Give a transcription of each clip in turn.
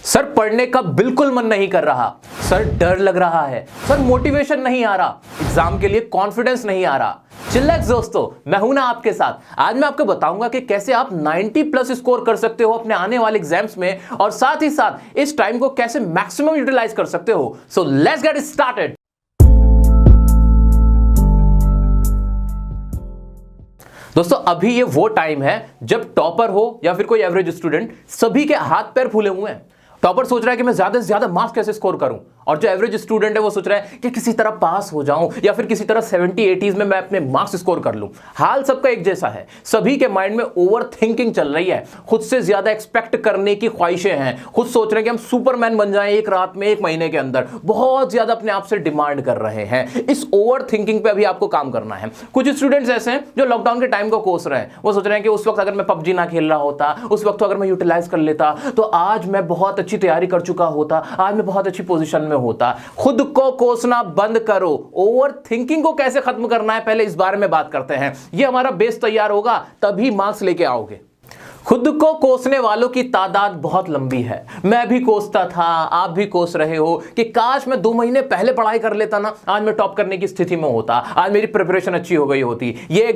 Sir पढ़ने का बिल्कुल मन नहीं कर रहा, सर डर लग रहा है, सर मोटिवेशन नहीं आ रहा, एग्जाम के लिए कॉन्फिडेंस नहीं आ रहा। चिल्लैक्स दोस्तों, मैं हूं ना आपके साथ। आज मैं आपको बताऊंगा कि कैसे आप 90 प्लस स्कोर कर सकते हो अपने आने वाले एग्जाम्स में, और साथ ही साथ इस टाइम को कैसे मैक्सिमम यूटिलाइज कर सकते हो। So let's get started. दोस्तों अभी ये वो टाइम है जब टॉपर हो या फिर कोई एवरेज स्टूडेंट, सभी के हाथ पैर फूले हुए हैं। टॉपर सोच रहा है कि मैं ज्यादा से ज्यादा मार्क्स कैसे स्कोर करूं, और जो एवरेज स्टूडेंट है वो सोच रहा है कि किसी तरह पास हो जाऊं या फिर किसी तरह 70-80s में मैं अपने मार्क्स स्कोर कर लूं। हाल सबका एक जैसा है, सभी के माइंड में ओवर थिंकिंग चल रही है, खुद से ज्यादा एक्सपेक्ट करने की ख्वाहिशें हैं, खुद सोच रहे हैं कि हम सुपरमैन बन जाएं एक रात में, एक महीने के अंदर। बहुत ज्यादा अपने आप से डिमांड कर रहे हैं। इस ओवर थिंकिंग पे अभी आपको काम करना है। कुछ स्टूडेंट्स ऐसे हैं जो लॉकडाउन के टाइम को कोस रहे हैं, वो सोच रहे हैं कि उस वक्त अगर मैं पबजी ना खेल रहा होता, उस वक्त अगर मैं यूटिलाइज कर लेता तो आज मैं बहुत अच्छी तैयारी कर चुका होता, आज मैं बहुत अच्छी पोजीशन में होता। खुद को कोसना बंद करो। ओवर थिंकिंग को कैसे खत्म करना है, पहले इस बारे में बात करते हैं। ये हमारा बेस तैयार होगा तभी मार्क्स लेके आओगे। खुद को कोसने वालों की तादाद बहुत लंबी है। मैं भी कोसता था, आप भी कोस रहे हो कि काश मैं 2 महीने पहले पढ़ाई कर लेता ना, आज मैं टॉप करने की स्थिति में होता, आज मेरी प्रिपरेशन अच्छी हो गई होती। ये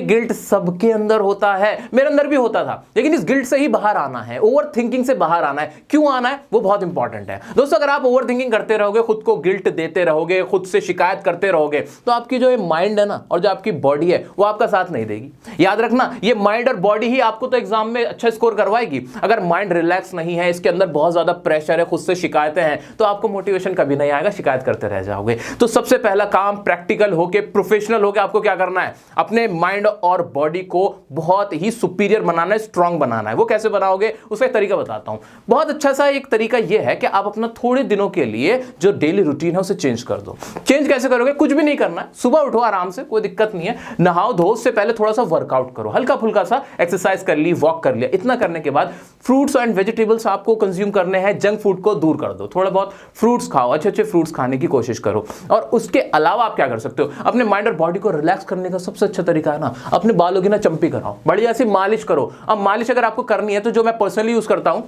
गिल्ट सबके अंदर होता है, मेरे अंदर भी होता था। लेकिन इस गिल्ट से ही बाहर आना है, ओवर थिंकिंग से बाहर आना है। क्यों आना है वो बहुत इंपॉर्टेंट है दोस्तों। अगर आप ओवर थिंकिंग करते रहोगे, खुद को गिल्ट देते रहोगे, खुद से शिकायत करते रहोगे, तो आपकी जो माइंड है ना और जो आपकी बॉडी है वो आपका साथ नहीं देगी। याद रखना, ये माइंड और बॉडी ही आपको तो एग्जाम में अच्छा स्कोर करवाएगी। अगर माइंड रिलैक्स नहीं है, इसके अंदर बहुत ज्यादा प्रेशर है, खुद से शिकायतें हैं, तो आपको मोटिवेशन कभी नहीं आएगा, शिकायत करते रह जाओगे। तो सबसे पहला काम प्रैक्टिकल होके, प्रोफेशनल होके आपको क्या करना है, अपने माइंड और बॉडी को बहुत ही सुपीरियर बनाना है, स्ट्रांग बनाना है। वो कैसे बनाओगे उसका एक तरीका बताता हूं। बहुत अच्छा सा एक तरीका यह है कि आप अपना थोड़े दिनों के लिए जो डेली रूटीन है उसे चेंज कर दो। चेंज कैसे करोगे? कुछ भी नहीं करना है, सुबह उठो आराम से, कोई दिक्कत नहीं है, नहाओ धो, उससे पहले थोड़ा सा वर्कआउट करो, हल्का फुल्का सा एक्सरसाइज कर ली, वॉक कर लिया। इतना करने के बाद फ्रूट्स एंड वेजिटेबल्स आपको कंज्यूम करने हैं, जंक फूड को दूर कर दो, थोड़ा बहुत फ्रूट्स खाओ, अच्छे अच्छे फ्रूट्स खाने की कोशिश करो। और उसके अलावा आप क्या कर सकते हो, अपने माइंड और बॉडी को रिलैक्स करने का सबसे अच्छा तरीका है ना, अपने बालों की ना चंपी कराओ, बढ़िया सी मालिश करो। अब मालिश अगर आपको करनी है तो जो मैं पर्सनली यूज करता हूं,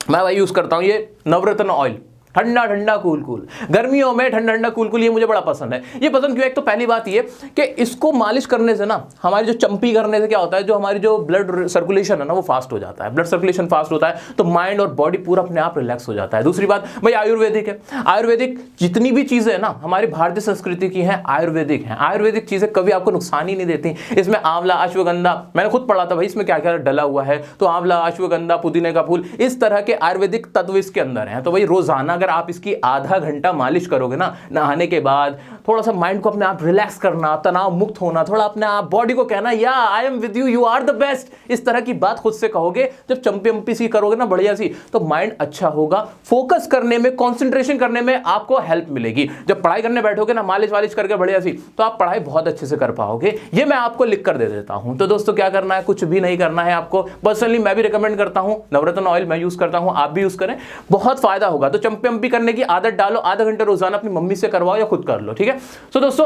मैं वही यूज करता हूं, ये नवरत्न ऑयल। ठंडा ठंडा कूल कूल, गर्मियों में ठंडा ठंडा कूल कूल, ये मुझे बड़ा पसंद है। ये पसंद क्यों? एक तो पहली बात ये कि इसको मालिश करने से ना, हमारी जो चंपी करने से क्या होता है, जो हमारी जो ब्लड सर्कुलेशन है ना वो फास्ट हो जाता है। ब्लड सर्कुलेशन फास्ट होता है तो माइंड और बॉडी पूरा अपने आप रिलैक्स हो जाता है। दूसरी बात भाई आयुर्वेदिक है। आयुर्वेदिक जितनी भी चीजें है ना हमारी भारतीय संस्कृति की हैं, आयुर्वेदिक हैं। आयुर्वेदिक चीजें कभी आपको नुकसान ही नहीं देती। इसमें आंवला, अश्वगंधा, मैंने खुद पढ़ा था भाई इसमें क्या क्या डला हुआ है, तो आंवला, अश्वगंधा, पुदीने का फूल, इस तरह के आयुर्वेदिक तत्व इसके अंदर हैं। तो भाई रोजाना अगर आप इसकी आधा घंटा मालिश करोगे ना, नहाने के बाद, थोड़ा सा माइंड को अपने आप रिलैक्स करना, तनाव मुक्त होना, थोड़ा अपने आप बॉडी को कहना या I am with you, you are the best, इस तरह की बात खुद से कहोगे, जब चंपी अंपी सी करोगे ना बढ़िया सी, तो माइंड अच्छा होगा। फोकस करने में, कंसंट्रेशन करने में आपको हेल्प मिलेगी। जब पढ़ाई करने बैठोगे ना मालिश वालिश करके बढ़िया सी, तो आप पढ़ाई बहुत अच्छे से कर पाओगे। ये मैं आपको लिख कर दे देता हूं। तो दोस्तों क्या करना है, कुछ भी नहीं करना है आपको। पर्सनली मैं भी रिकमेंड करता हूं, नवरत्न ऑयल मैं यूज करता हूं, आप भी यूज करें, बहुत फायदा होगा। तो चंपी अंपी करने की आदत डालो, आधा घंटा रोजाना अपनी मम्मी से करवाओ या खुद कर लो, ठीक है। तो दोस्तों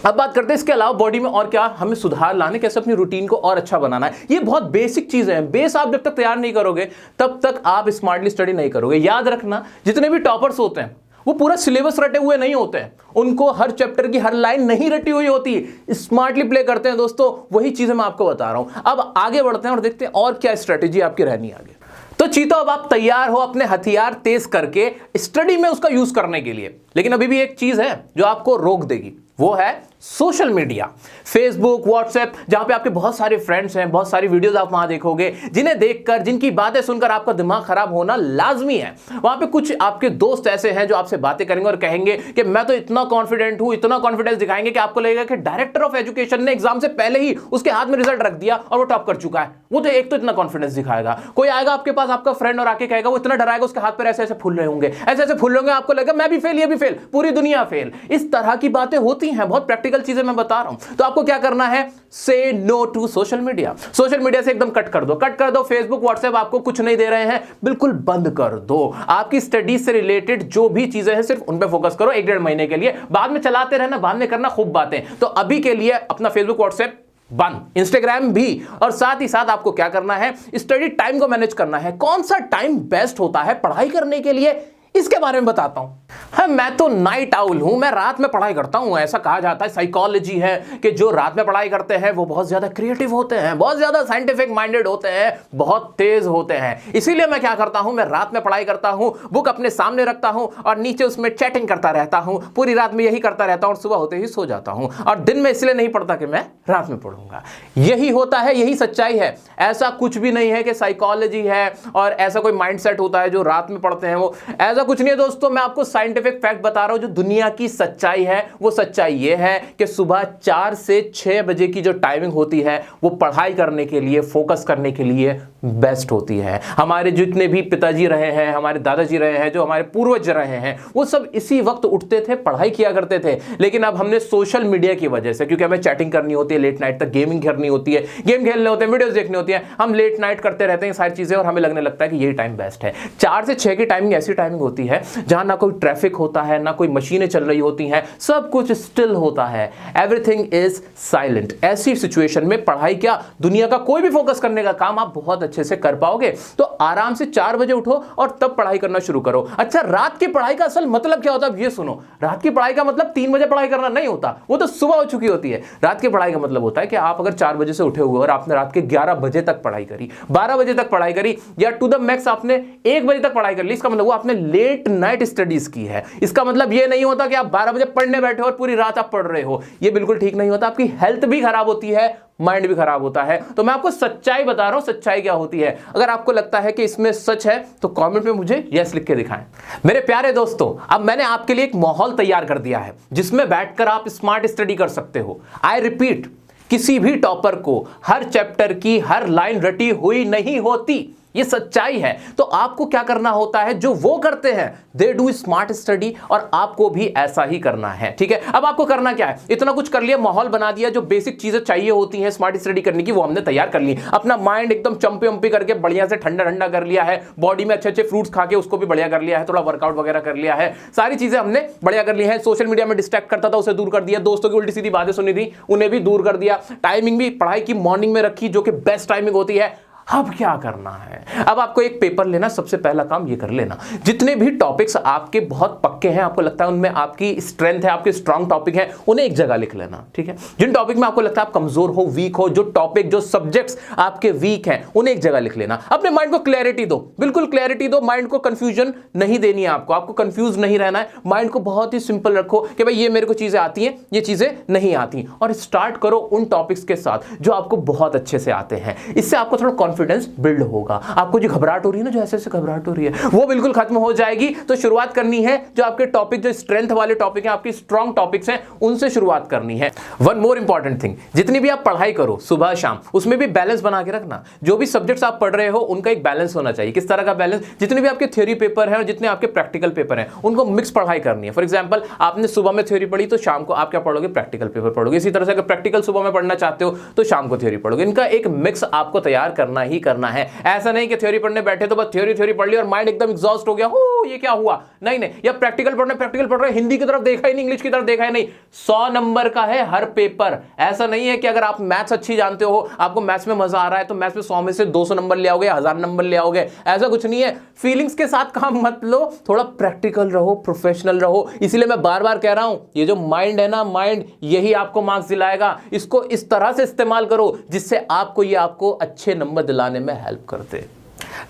अब बात करते हैं इसके अलावा बॉडी में और क्या हमें सुधार लाने, कैसे अपनी रूटीन को और अच्छा बनाना है। ये बहुत बेसिक चीजें हैं। बेस आप जब तक तैयार नहीं करोगे तब तक आप स्मार्टली स्टडी नहीं करोगे। याद रखना, जितने भी टॉपर्स होते हैं वो पूरा सिलेबस रटे हुए नहीं होते हैं, उनको हर चैप्टर की हर लाइन नहीं रटी हुई होती, स्मार्टली प्ले करते हैं दोस्तों। वही चीजें मैं आपको बता रहा हूं। अब आगे बढ़ते हैं और देखते हैं और क्या स्ट्रेटेजी आपकी रहनी आगे। तो चीतो अब आप तैयार हो अपने हथियार तेज करके स्टडी में उसका यूज करने के लिए। लेकिन अभी भी एक चीज है जो आपको रोक देगी, वो है सोशल मीडिया, फेसबुक, व्हाट्सएप, जहां पे आपके बहुत सारे फ्रेंड्स हैं, बहुत सारी वीडियोस आप वहां देखोगे, जिन्हें देखकर, जिनकी बातें सुनकर आपका दिमाग खराब होना लाजमी है। वहां पे कुछ आपके दोस्त ऐसे हैं जो आपसे बातें करेंगे और कहेंगे कि मैं तो इतना कॉन्फिडेंट हूं, इतना कॉन्फिडेंस दिखाएंगे कि आपको लगेगा कि डायरेक्टर ऑफ एजुकेशन ने एग्जाम से पहले ही उसके हाथ में रिजल्ट रख दिया और वो टॉप कर चुका है। वो तो एक तो इतना कॉन्फिडेंस दिखाएगा। कोई आएगा आपके पास, आपका फ्रेंड, और आके कहेगा, वो इतना डराएगा, उसके हाथ पर ऐसे ऐसे फूल रहे होंगे, ऐसे ऐसे फूल रहे होंगे, आपको लगेगा मैं भी फेल, ये भी फेल, पूरी दुनिया फेल। इस तरह की बातें होती हैं, बहुत प्रैक्टिकल चीजें मैं बता रहा हूं। तो आपको क्या करना है, say no to social media. Social media से एकदम कट कर दो, कट कर दो। फेसबुक, व्हाट्सएप आपको कुछ नहीं दे रहे हैं, बिल्कुल बंद कर दो। आपकी स्टडी से रिलेटेड जो भी चीजें हैं सिर्फ उन पे फोकस करो 1-1.5 महीने के लिए। बाद में चलाते रहना, बाद में करना खूब बातें। तो अभी के लिए अपना फेसबुक, व्हाट्सएप बंद, इंस्टाग्राम भी। और साथ ही साथ आपको क्या करना है, स्टडी टाइम को मैनेज करना है। कौन सा टाइम बेस्ट होता है पढ़ाई करने के लिए, इसके बारे में बताता हूं। हाँ, मैं तो नाइट आउल हूं, मैं रात में पढ़ाई करता हूं। ऐसा कहा जाता है, साइकोलॉजी है कि जो रात में पढ़ाई करते हैं वो बहुत ज्यादा क्रिएटिव होते हैं, बहुत ज्यादा साइंटिफिक माइंडेड होते हैं, बहुत तेज होते हैं। इसीलिए मैं क्या करता हूं, मैं रात में पढ़ाई करता हूं, बुक अपने सामने रखता हूं और नीचे उसमें चैटिंग करता रहता हूं। पूरी रात में यही करता रहता हूं और सुबह होते ही सो जाता हूं। और दिन में इसलिए नहीं पढ़ता कि मैं रात में पढ़ूंगा। यही होता है, यही सच्चाई है। ऐसा कुछ भी नहीं है कि साइकोलॉजी है और ऐसा कोई माइंडसेट होता है जो रात में पढ़ते हैं वो, ऐसा कुछ नहीं है दोस्तों। मैं आपको साइंटिफिक फैक्ट बता रहा हूं, जो दुनिया की सच्चाई है। वो सच्चाई ये है कि सुबह 4 से 6 बजे की जो टाइमिंग होती है वो पढ़ाई करने के लिए, फोकस करने के लिए बेस्ट होती है। हमारे जितने भी पिताजी रहे हैं, हमारे दादाजी रहे हैं, जो हमारे पूर्वज रहे हैं, वो सब इसी वक्त उठते थे, पढ़ाई किया करते थे। लेकिन अब हमने सोशल मीडिया की वजह से, क्योंकि हमें चैटिंग करनी होती है लेट नाइट तक, गेमिंग करनी होती है, गेम खेलने होते हैं, वीडियोस देखनी होती है, हम लेट नाइट करते रहते हैं सारी चीजें और हमें लगने लगता है कि यही टाइम बेस्ट है। 4 से 6 की टाइमिंग ऐसी टाइमिंग होती है जहां ना कोई ट्रैफिक होता है, ना कोई मशीनें चल रही होती हैं, सब कुछ स्टिल होता है, एवरीथिंग इज साइलेंट। ऐसी सिचुएशन में पढ़ाई क्या, दुनिया का कोई भी फोकस करने का काम आप बहुत अच्छे से कर पाओगे। तो आराम से 4 बजे उठो और तब पढ़ाई करना शुरू करो। अच्छा, रात की पढ़ाई का असल मतलब क्या होता है, अब ये सुनो। रात की पढ़ाई का मतलब 3 बजे पढ़ाई करना नहीं होता, वो तो सुबह हो चुकी होती है। रात की पढ़ाई का मतलब होता है कि आप अगर 4 बजे से उठे हुए और आपने रात के 11 बजे तक पढ़ाई करी, 12 बजे तक पढ़ाई करी, या टू द मैक्स आपने 1 बजे तक पढ़ाई कर ली, इसका मतलब वो आपने लेट नाइट स्टडीज की है। इसका मतलब ये नहीं होता कि आप 12 बजे पढ़ने बैठे और पूरी रात आप पढ़ रहे हो। ये बिल्कुल ठीक नहीं होता। आपकी हेल्थ भी खराब होती है, माइंड भी खराब होता है। तो मैं आपको सच्चाई बता रहा हूं, सच्चाई क्या होती है। अगर आपको लगता है कि इसमें सच है तो कमेंट में मुझे यस लिख के दिखाएं। मेरे प्यारे दोस्तों, अब मैंने आपके लिए एक माहौल तैयार कर दिया है जिसमें बैठकर आप स्मार्ट स्टडी कर सकते हो। आई रिपीट, किसी भी टॉपर को हर चैप्टर की हर लाइन रटी हुई नहीं होती, ये सच्चाई है। तो आपको क्या करना होता है, जो वो करते हैं दे डू स्मार्ट स्टडी, और आपको भी ऐसा ही करना है। ठीक है, अब आपको करना क्या है, इतना कुछ कर लिया, माहौल बना दिया, जो बेसिक चीजें चाहिए होती हैं स्मार्ट स्टडी करने की वो हमने तैयार कर ली। अपना माइंड एकदम चंपी वंपी करके बढ़िया से ठंडा ठंडा कर लिया है, बॉडी में अच्छे अच्छे फ्रूट्स खा के उसको भी बढ़िया कर लिया है, थोड़ा वर्कआउट वगैरह कर लिया है, सारी चीजें हमने बढ़िया कर ली है। सोशल मीडिया में डिस्ट्रैक्ट करता था उसे दूर कर दिया, दोस्तों की उल्टी सीधी बातें सुनी थी उन्हें भी दूर कर दिया, टाइमिंग भी पढ़ाई की मॉर्निंग में रखी जो कि बेस्ट टाइमिंग होती है। अब क्या करना है, अब आपको एक पेपर लेना, सबसे पहला काम ये कर लेना, जितने भी टॉपिक्स आपके बहुत पक्के हैं, आपको लगता है उनमें आपकी स्ट्रेंथ है, आपके स्ट्रांग टॉपिक है, उन्हें एक जगह लिख लेना। ठीक है, जिन टॉपिक में आपको लगता है आप कमजोर हो, वीक हो, जो टॉपिक जो सब्जेक्ट्स आपके वीक हैं उन्हें एक जगह लिख लेना। अपने माइंड को क्लैरिटी दो, बिल्कुल क्लैरिटी दो, माइंड को कंफ्यूजन नहीं देनी है आपको कंफ्यूज नहीं रहना है। माइंड को बहुत ही सिंपल रखो कि भाई ये मेरे को चीजें आती हैं, ये चीजें नहीं आती, और स्टार्ट करो उन टॉपिक्स के साथ जो आपको बहुत अच्छे से आते हैं। इससे आपको थोड़ा कॉन्फिडेंस बिल्ड होगा। आपको जो घबराहट हो रही है ना, जो ऐसे ऐसे घबराहट हो रही है, वो बिल्कुल खत्म हो जाएगी। तो शुरुआत करनी है, जो आपके टॉपिक जो स्ट्रेंथ वाले टॉपिक हैं, आपकी स्ट्रांग टॉपिक्स हैं, उनसे शुरुआत करनी है। वन मोर इंपॉर्टेंट थिंग, जितनी भी आप पढ़ाई करो सुबह शाम, उसमें भी बैलेंस बना के रखना। जो भी सब्जेक्ट्स आप पढ़ रहे हो उनका एक बैलेंस होना चाहिए। किस तरह का बैलेंस, जितने भी आपके थ्योरी पेपर हैं और जितने आपके प्रैक्टिकल पेपर हैं उनको मिक्स पढ़ाई करनी है। फॉर एग्जांपल, आपने सुबह में थ्योरी पढ़ी तो शाम को आप क्या पढ़ोगे, प्रैक्टिकल पेपर पढ़ोगे। इसी तरह से अगर प्रैक्टिकल सुबह में पढ़ना चाहते हो तो शाम को थ्योरी पढ़ोगे। इनका एक मिक्स आपको तैयार करना ही करना है। ऐसा नहीं कि थ्योरी पढ़ने बैठे तो बस थ्योरी पढ़ ली और माइंड एकदम एग्जॉस्ट हो गया, हो ये क्या हुआ, नहीं। या प्रैक्टिकल पढ़ रहे, हिंदी की तरफ देखा ही नहीं, इंग्लिश की तरफ देखा ही नहीं। 100 नंबर का है हर पेपर। ऐसा नहीं है कि अगर आप मैथ्स अच्छी जानते हो, आपको मैथ्स में मजा आ रहा है तो मैथ्स में 100 में से 200 नंबर ले आओगे, 1000 नंबर ले आओगे। ऐसा कुछ नहीं है। फीलिंग्स के साथ काम मत लो, थोड़ा प्रैक्टिकल रहो, प्रोफेशनल रहो। इसलिए मैं बार बार कह रहा हूं, ये जो माइंड है ना, माइंड यही आपको मार्क्स दिलाएगा। इसको इस तरह से इस्तेमाल करो जिससे आपको अच्छे नंबर दिलाने में हेल्प करते।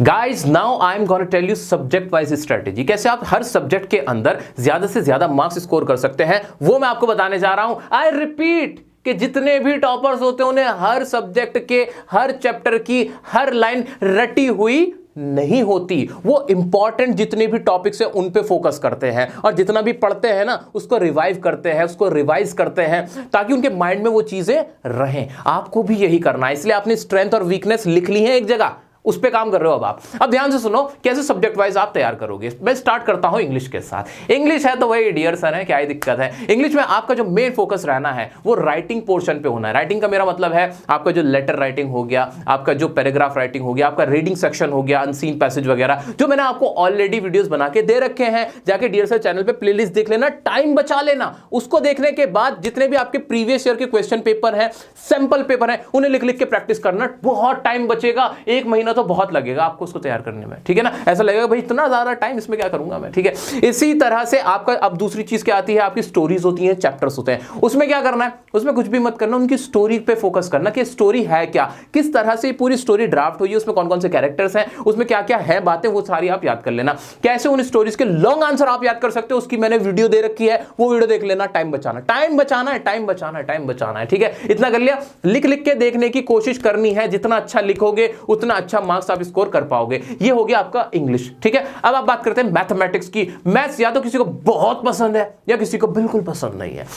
Guys, now I am gonna tell you subject wise strategy, कैसे आप हर सब्जेक्ट के अंदर ज्यादा से ज्यादा मार्क्स स्कोर कर सकते हैं, वो मैं आपको बताने जा रहा हूं। आई रिपीट कि जितने भी टॉपर्स होते हैं उन्हें हर सब्जेक्ट के हर चैप्टर की हर लाइन रटी हुई नहीं होती। वो इंपॉर्टेंट जितने भी टॉपिक्स हैं उन पे फोकस करते हैं, और जितना भी पढ़ते हैं ना उसको रिवाइव करते हैं, उसको रिवाइज करते हैं, ताकि उनके माइंड में वो चीजें रहें। आपको भी यही करना है। इसलिए आपने स्ट्रेंथ और वीकनेस लिख ली है एक जगह, उस पे काम कर रहे हो अब ध्यान से सुनो कैसे सब्जेक्ट वाइज आप तैयार करोगे। मैं स्टार्ट करता हूं इंग्लिश के साथ। इंग्लिश है तो वही डियर सर है, क्या ही दिक्कत है। इंग्लिश में आपका जो मेन फोकस रहना है वो राइटिंग पोर्शन पे होना है। राइटिंग का मेरा मतलब है आपका जो लेटर राइटिंग हो गया, आपका जो पैराग्राफ राइटिंग हो गया, आपका रीडिंग सेक्शन हो गया, अनसीन पैसेज वगैरह, जो मैंने आपको ऑलरेडी वीडियोस बना के दे रखे हैं। जाके डियर सर चैनल पे प्लेलिस्ट देख लेना, टाइम बचा लेना। उसको देखने के बाद जितने भी आपके प्रीवियस ईयर के क्वेश्चन पेपर है, सैंपल पेपर है, उन्हें लिख लिख के प्रैक्टिस करना। बहुत टाइम बचेगा, 1 महीना तो बहुत लगेगा आपको उसको तैयार करने में, ठीक है ना। ऐसा लगेगा भाई इतना ज्यादा टाइम इसमें क्या करूंगा मैं, ठीक है। इसी तरह से आपका अब दूसरी चीज क्या आती है, आपकी स्टोरीज होती हैं, चैप्टर्स होते हैं। उसमें क्या करना है, उसमें कुछ भी मत करना, उनकी स्टोरी पे फोकस करना कि स्टोरी है क्या, किस तरह से पूरी स्टोरी ड्राफ्ट हुई है, उसमें कौन कौन से कैरेक्टर्स हैं, उसमें क्या क्या है बातें, वो सारी आप याद कर लेना। कैसे उन स्टोरीज के लॉन्ग आंसर आप याद कर सकते हो, उसकी मैंने वीडियो दे रखी है, वो वीडियो देख लेना। टाइम बचाना, टाइम बचाना है, टाइम बचाना है, टाइम बचाना है, ठीक है। इतना कर लिया। लिख लिख के देखने की कोशिश करनी है, जितना अच्छा लिखोगे उतना अच्छा मार्क्स आप स्कोर कर पाओगे। ये हो गया आपका इंग्लिश, ठीक है। अब आप बात करते हैं मैथमेटिक्स की। मैथ्स या तो किसी को बहुत पसंद है या किसी को बिल्कुल पसंद नहीं है।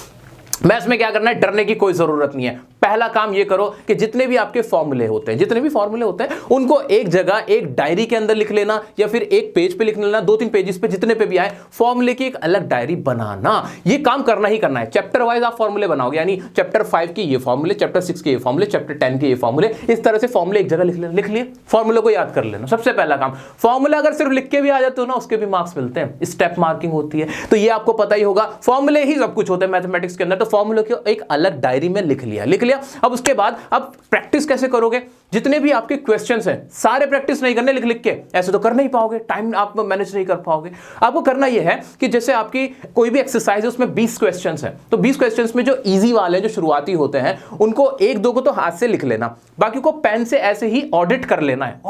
मैथ्स में क्या करना है, डरने की कोई जरूरत नहीं है। पहला काम ये करो कि जितने भी आपके फॉर्मूले होते हैं, जितने भी फॉर्मूले होते हैं उनको एक जगह एक डायरी के अंदर लिख लेना या फिर एक पेज पे लिख लेना, 2-3 पेजेस पे जितने पे भी आए, फॉर्मूले की एक अलग डायरी बनाना। ये काम करना ही करना है। चैप्टर वाइज आप फॉर्मूले बनाओगे, यानी चैप्टर 5 के ये फॉर्मूले, चैप्टर 6 के ये फॉर्मूले, चैप्टर 10 के ये फॉर्मूले, इस तरह से फॉर्मूले एक जगह लिख लिए, फॉर्मूले को याद कर लेना। सबसे पहला काम, फॉर्मूला अगर सिर्फ लिख के भी आ जाते हो ना, उसके भी मार्क्स मिलते हैं, स्टेप मार्किंग होती है, तो ये आपको पता ही होगा। फॉर्मूले ही सब कुछ होते हैं मैथमेटिक्स के अंदर, तो फॉर्मूले को एक अलग डायरी में लिख लिया। अब उसके बाद अब प्रैक्टिस कैसे करोगे, जितने भी आपके क्वेश्चंस हैं सारे प्रैक्टिस नहीं करने लिख के, ऐसे तो कर नहीं पाओगे, टाइम आप मैनेज नहीं कर पाओगे। आपको करना यह है कि जैसे आपकी कोई भी एक्सरसाइज है उसमें 20 क्वेश्चंस हैं, तो 20 क्वेश्चंस में जो इजी वाले, जो शुरुआती होते हैं, उनको 1-2 को तो हाथ से लिख लेना, बाकी को पेन से ऐसे ही ऑडिट कर लेना है।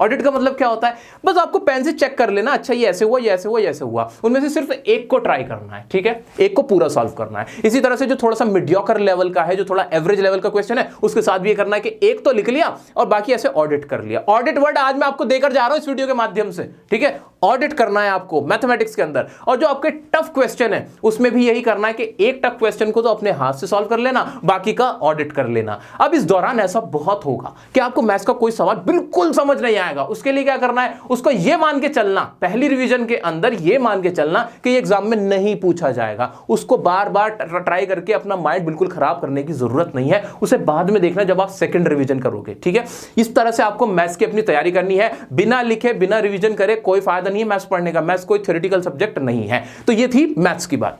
ऑडिट का मतलब क्या होता है, बस आपको पेन से चेक कर लेना, अच्छा ये ऐसे हुआ, ये ऐसे हुआ, ये ऐसे हुआ, उनमें से सिर्फ एक को ट्राई करना है, ठीक है, एक को पूरा सॉल्व करना है। इसी तरह से जो थोड़ा सा मीडियोकर लेवल का है, जो थोड़ा एवरेज लेवल का क्वेश्चन है, उसके साथ भी ये करना है कि एक तो लिख लिया और बाकी ऐसे ऑडिट कर लिया। ऑडिट वर्ड आज मैं आपको देकर जा रहा हूं इस वीडियो के माध्यम से, ठीक है। ऑडिट करना है आपको मैथमेटिक्स के अंदर, और जो आपके टफ क्वेश्चन है उसमें भी यही करना है कि एक टफ क्वेश्चन को तो अपने हाथ से सॉल्व कर लेना, बाकी का ऑडिट कर लेना। अब इस दौरान ऐसा बहुत होगा कि आपको मैथ्स का कोई सवाल बिल्कुल समझ नहीं आएगा, उसके लिए क्या करना है, उसको यह मान के चलना, पहली रिवीजन के अंदर यह मान के चलना कि एग्जाम में नहीं पूछा जाएगा। उसको बार बार ट्राई करके अपना माइंड बिल्कुल खराब करने की जरूरत नहीं है, उसे बाद में देखना जब आप सेकंड रिवीजन करोगे, ठीक है। इस तरह से आपको मैथ्स की अपनी तैयारी करनी है, बिना लिखे बिना रिवीजन करे कोई फायदा नहीं है मैथ्स पढ़ने का। मैथ्स कोई थ्योरेटिकल सब्जेक्ट नहीं है। तो ये थी मैथ्स की बात।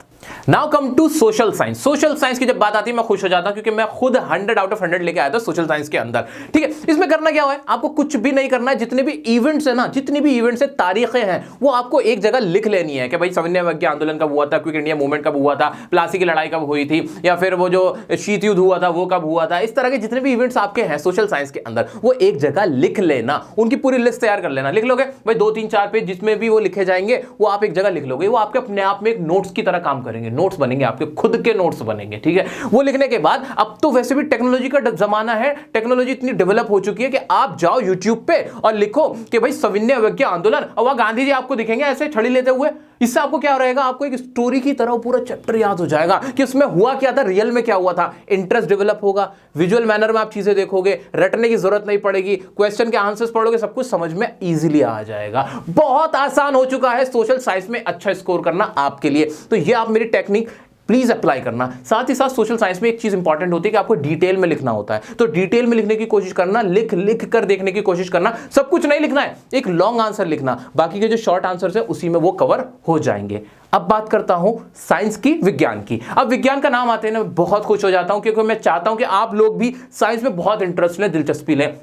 Now come to social science. Social science की जब बात आती है मैं खुश हो जाता हूं, क्योंकि मैं खुद 100 आउट ऑफ 100 लेके आया था सोशल साइंस के अंदर, ठीक है। इसमें करना क्या है, आपको कुछ भी नहीं करना है। जितने भी इवेंट्स है ना, जितनी भी इवेंट्स है, तारीखें हैं, वो आपको एक जगह लिख लेनी है कि भाई सविनय अवज्ञा आंदोलन कब हुआ था, क्विट इंडिया मूवमेंट कब हुआ था, प्लासी की लड़ाई कब हुई थी, या फिर वो जो शीत युद्ध हुआ था वो कब हुआ था। इस तरह के जितने भी इवेंट्स आपके हैं सोशल साइंस के अंदर, वो एक जगह लिख लेना, उनकी पूरी लिस्ट तैयार कर लेना। लिख लोगे भाई 2-3-4 पेज जिसमें भी वो लिखे जाएंगे, वो आप एक जगह लिख लोगे, वो आपके अपने आप में एक नोट्स की तरह काम करेंगे, नोट्स बनेंगे, आपके खुद के नोट्स बनेंगे, ठीक है। वो लिखने के बाद, अब तो वैसे भी टेक्नोलॉजी का जमाना है, टेक्नोलॉजी इतनी डेवलप हो चुकी है कि आप जाओ YouTube पे और लिखो कि भाई सविनय अवज्ञा आंदोलन, और वहां गांधी जी आपको दिखेंगे ऐसे छड़ी लेते हुए। इससे आपको क्या रहेगा, आपको एक स्टोरी की तरह पूरा चैप्टर याद हो जाएगा कि उसमें हुआ क्या था, रियल में क्या हुआ था। इंटरेस्ट डेवलप होगा, विजुअल मैनर में आप चीजें देखोगे, रटने की जरूरत नहीं पड़ेगी, क्वेश्चन के आंसर्स पढ़ोगे, सब कुछ समझ में इजीली आ जाएगा। बहुत आसान हो चुका है सोशल साइंस में अच्छा स्कोर करना आपके लिए। तो ये आप मेरी टेक्निक प्लीज अप्लाई करना। साथ ही साथ सोशल साइंस में एक चीज इंपॉर्टेंट होती है कि आपको डिटेल में लिखना होता है, तो डिटेल में लिखने की कोशिश करना, लिख कर देखने की कोशिश करना। सब कुछ नहीं लिखना है, एक लॉन्ग आंसर लिखना, बाकी के जो शॉर्ट आंसर्स है उसी में वो कवर हो जाएंगे। अब बात करता हूं साइंस की, विज्ञान की। अब विज्ञान का नाम आते हैं ना, बहुत खुश हो जाता हूं, क्योंकि मैं चाहता हूं कि आप लोग भी साइंस में बहुत इंटरेस्ट लें, दिलचस्पी लें।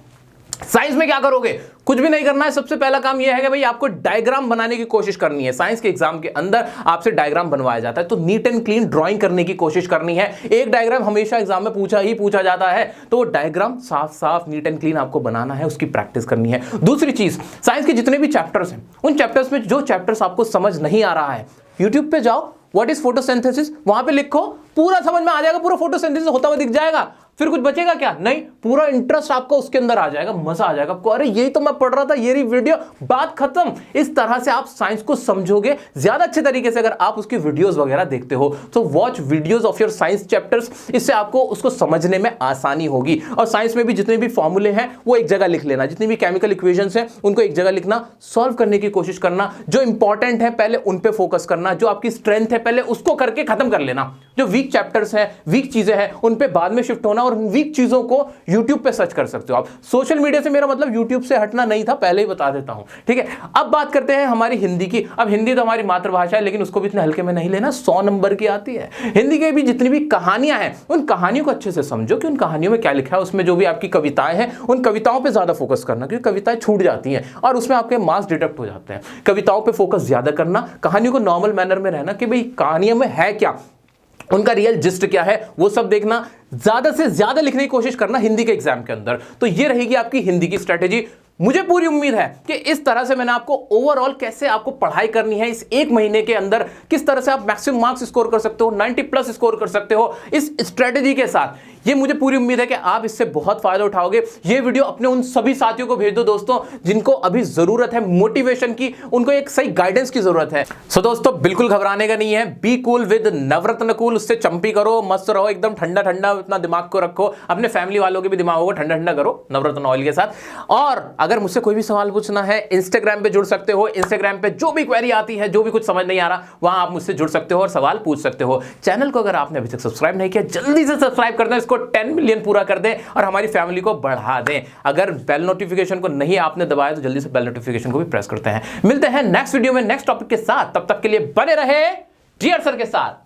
साइंस में क्या करोगे, कुछ भी नहीं करना है। सबसे पहला काम यह है कि भाई आपको डायग्राम बनाने की कोशिश करनी है। साइंस के एग्जाम के अंदर आपसे डायग्राम बनवाया जाता है, तो नीट एंड क्लीन ड्राइंग करने की कोशिश करनी है। एक डायग्राम हमेशा एग्जाम में पूछा जाता है, तो वो डायग्राम साफ नीट एंड क्लीन आपको बनाना है, उसकी प्रैक्टिस करनी है। दूसरी चीज, साइंस के जितने भी चैप्टर्स हैं, उन चैप्टर्स में जो चैप्टर्स आपको समझ नहीं आ रहा है, यूट्यूब पे जाओ, व्हाट इज फोटोसिंथेसिस, वहां पे लिखो, पूरा समझ में आ जाएगा, पूरा फोटोसिंथेसिस होता हुआ दिख जाएगा। फिर कुछ बचेगा क्या? नहीं, पूरा इंटरेस्ट आपका उसके अंदर आ जाएगा, मजा आ जाएगा आपको, अरे यही तो मैं पढ़ रहा था, ये रही वीडियो, बात खत्म। इस तरह से आप साइंस को समझोगे ज्यादा अच्छे तरीके से अगर आप उसकी वीडियोस वगैरह देखते हो। तो watch videos of your science chapters, इससे आपको उसको समझने में आसानी होगी। और साइंस में भी जितने भी फॉर्मूले हैं वो एक जगह लिख लेना, जितनी भी केमिकल इक्वेशंस हैं उनको एक जगह लिखना, सॉल्व करने की कोशिश करना, जो इंपॉर्टेंट है पहले उन पे फोकस करना, जो आपकी स्ट्रेंथ है पहले उसको करके खत्म कर लेना, जो वीक चैप्टर्स हैं, वीक चीजें हैं, उन पे बाद में शिफ्ट होना, और वीक चीजों को YouTube पे सर्च कर सकते हो आप। सोशल मीडिया से मेरा मतलब YouTube से हटना नहीं था, पहले ही बता देता हूं, ठीक है। अब बात करते हैं हमारी हिंदी की। अब हिंदी तो हमारी मातृभाषा है, लेकिन उसको भी इतने हल्के में नहीं लेना, 100 नंबर की आती है। हिंदी के भी जितनी भी कहानियां हैं उन कहानियों को अच्छे से समझो कि उन कहानियों में क्या लिखा है, उसमें जो भी आपकी कविताएं हैं उन कविताओं पे ज्यादा फोकस करना, क्योंकि कविताएं छूट जाती हैं और उसमें आपके मार्क्स डिडक्ट हो जाते हैं। कविताओं पे फोकस ज्यादा करना, कहानियों को नॉर्मल मैनर में रहना कि भाई कहानियों में है क्या, उनका रियल जिस्ट क्या है, वो सब देखना, ज्यादा से ज्यादा लिखने की कोशिश करना हिंदी के एग्जाम के अंदर। तो ये रहेगी आपकी हिंदी की स्ट्रेटेजी। मुझे पूरी उम्मीद है कि इस तरह से मैंने आपको ओवरऑल कैसे आपको पढ़ाई करनी है इस एक महीने के अंदर, किस तरह से आप मैक्सिमम मार्क्स स्कोर कर सकते हो, 90+ स्कोर कर सकते हो इस स्ट्रेटेजी के साथ, ये मुझे पूरी उम्मीद है कि आप इससे बहुत फायदा उठाओगे। ये वीडियो अपने उन सभी साथियों को भेज दो दोस्तों जिनको अभी जरूरत है मोटिवेशन की, उनको एक सही गाइडेंस की जरूरत है। सो दोस्तों बिल्कुल घबराने का नहीं है, be cool with Navratna cool, उससे चंपी करो, मस्त रहो, एकदम ठंडा ठंडा अपना दिमाग को रखो, अपने फैमिली वालों के भी दिमाग को ठंडा ठंडा करो नवरत्न ऑयल के साथ। और अगर मुझसे कोई भी सवाल पूछना है, इंस्टाग्राम पे जुड़ सकते हो, इंस्टाग्राम पे जो भी क्वेरी आती है, जो भी कुछ समझ नहीं आ रहा, वहां आप मुझसे जुड़ सकते हो और सवाल पूछ सकते हो। चैनल को अगर आपने अभी तक सब्सक्राइब नहीं किया, जल्दी से सब्सक्राइब कर दें, इसको 10 मिलियन पूरा कर दें और हमारी फैमिली को बढ़ा दें। अगर बेल नोटिफिकेशन को नहीं आपने दबाया तो जल्दी से बेल नोटिफिकेशन को भी प्रेस करते हैं। मिलते हैं नेक्स्ट वीडियो में नेक्स्ट टॉपिक के साथ, तब तक के लिए बने रहे टीआर सर के साथ।